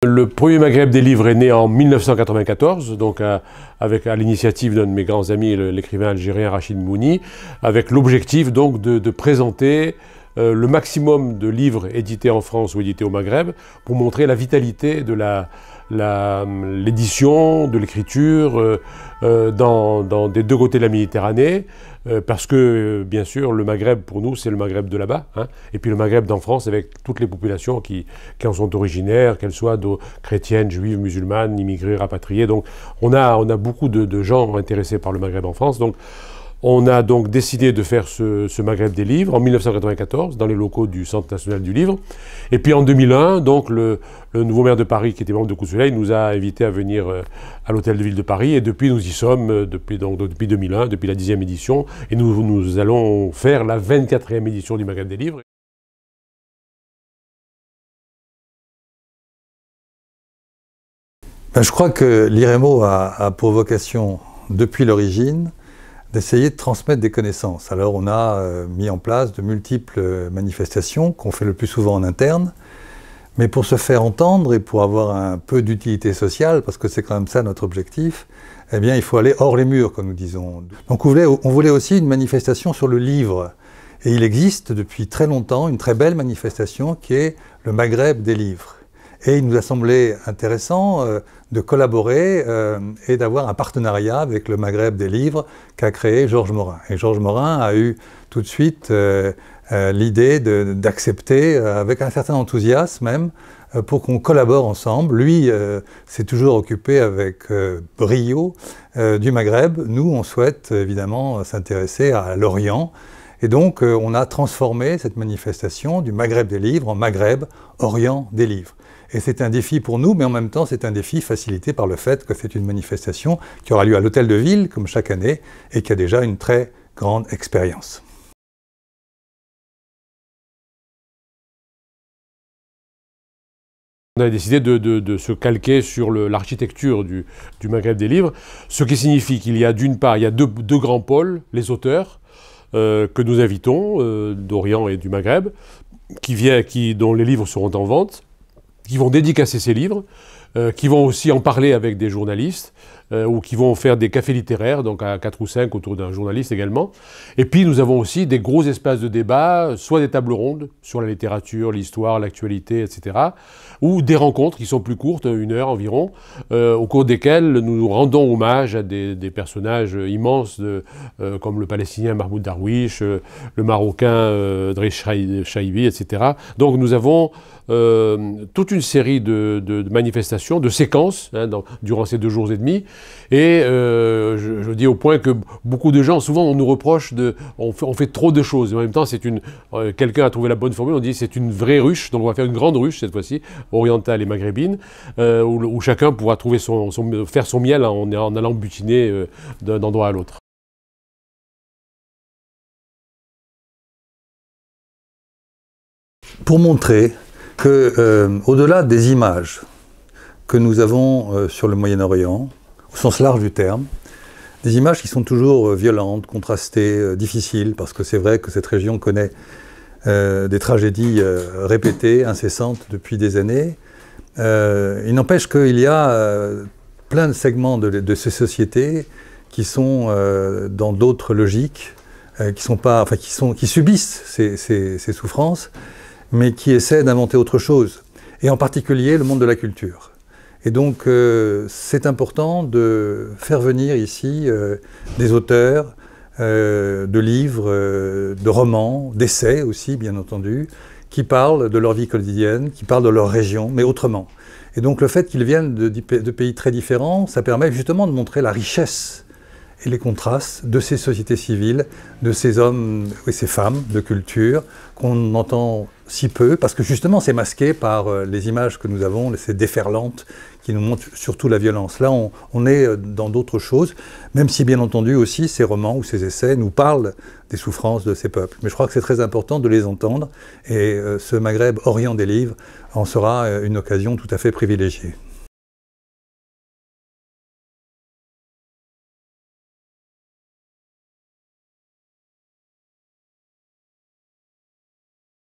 Le premier Maghreb des livres est né en 1994, donc à l'initiative d'un de mes grands amis, l'écrivain algérien Rachid Mouni, avec l'objectif donc de présenter le maximum de livres édités en France ou édités au Maghreb pour montrer la vitalité de l'édition, de l'écriture des deux côtés de la Méditerranée, parce que, bien sûr, le Maghreb, pour nous, c'est le Maghreb de là-bas, hein, et puis le Maghreb d'en France, avec toutes les populations qui en sont originaires, qu'elles soient chrétiennes, juives, musulmanes, immigrées, rapatriées. Donc, on a beaucoup de gens intéressés par le Maghreb en France. Donc, on a donc décidé de faire ce Maghreb des livres en 1994, dans les locaux du Centre national du livre. Et puis en 2001, donc, le nouveau maire de Paris, qui était membre de Coup de Soleil, nous a invités à venir à l'Hôtel de Ville de Paris. Et depuis, nous y sommes, depuis 2001, depuis la 10e édition. Et nous allons faire la 24e édition du Maghreb des livres. Je crois que l'IREMO a pour vocation, depuis l'origine, d'essayer de transmettre des connaissances. Alors on a mis en place de multiples manifestations qu'on fait le plus souvent en interne, mais pour se faire entendre et pour avoir un peu d'utilité sociale, parce que c'est quand même ça notre objectif, eh bien il faut aller hors les murs, comme nous disons. Donc on voulait aussi une manifestation sur le livre. Et il existe depuis très longtemps une très belle manifestation qui est le Maghreb des livres. Et il nous a semblé intéressant de collaborer et d'avoir un partenariat avec le Maghreb des livres qu'a créé Georges Morin. Et Georges Morin a eu tout de suite l'idée d'accepter, avec un certain enthousiasme même, pour qu'on collabore ensemble. Lui s'est toujours occupé avec brio du Maghreb. Nous, on souhaite évidemment s'intéresser à l'Orient. Et donc, on a transformé cette manifestation du Maghreb des livres en Maghreb, Orient des livres. Et c'est un défi pour nous, mais en même temps, c'est un défi facilité par le fait que c'est une manifestation qui aura lieu à l'Hôtel de Ville, comme chaque année, et qui a déjà une très grande expérience. On a décidé de se calquer sur l'architecture du Maghreb des livres, ce qui signifie qu'il y a d'une part, il y a deux grands pôles, les auteurs, que nous invitons, d'Orient et du Maghreb, dont les livres seront en vente, qui vont dédicacer ces livres, qui vont aussi en parler avec des journalistes, ou qui vont faire des cafés littéraires, donc à 4 ou 5 autour d'un journaliste également. Et puis nous avons aussi des gros espaces de débat, soit des tables rondes sur la littérature, l'histoire, l'actualité, etc., ou des rencontres qui sont plus courtes, 1 heure environ, au cours desquelles nous rendons hommage à des personnages immenses, comme le Palestinien Mahmoud Darwish, le Marocain Driss Chaibi, etc. Donc nous avons toute une série de manifestations, de séquences, hein, durant ces 2 jours et demi. Et je dis au point que beaucoup de gens, souvent on nous reproche on fait trop de choses. Et en même temps, quelqu'un a trouvé la bonne formule, on dit c'est une vraie ruche, donc on va faire une grande ruche cette fois-ci, orientale et maghrébine, où chacun pourra trouver faire son miel en allant butiner d'un endroit à l'autre. Pour montrer que, au-delà des images que nous avons sur le Moyen-Orient, au sens large du terme, des images qui sont toujours violentes, contrastées, difficiles, parce que c'est vrai que cette région connaît des tragédies répétées, incessantes depuis des années. Il n'empêche qu'il y a plein de segments de ces sociétés qui sont dans d'autres logiques, qui subissent ces souffrances, mais qui essaient d'inventer autre chose, et en particulier le monde de la culture. Et donc c'est important de faire venir ici des auteurs de livres, de romans, d'essais aussi bien entendu, qui parlent de leur vie quotidienne, qui parlent de leur région, mais autrement. Et donc le fait qu'ils viennent de pays très différents, ça permet justement de montrer la richesse et les contrastes de ces sociétés civiles, de ces hommes et ces femmes de culture qu'on entend si peu, parce que justement c'est masqué par les images que nous avons, ces déferlantes qui nous montrent surtout la violence. Là on est dans d'autres choses, même si bien entendu aussi ces romans ou ces essais nous parlent des souffrances de ces peuples. Mais je crois que c'est très important de les entendre, et ce Maghreb Orient des livres en sera une occasion tout à fait privilégiée.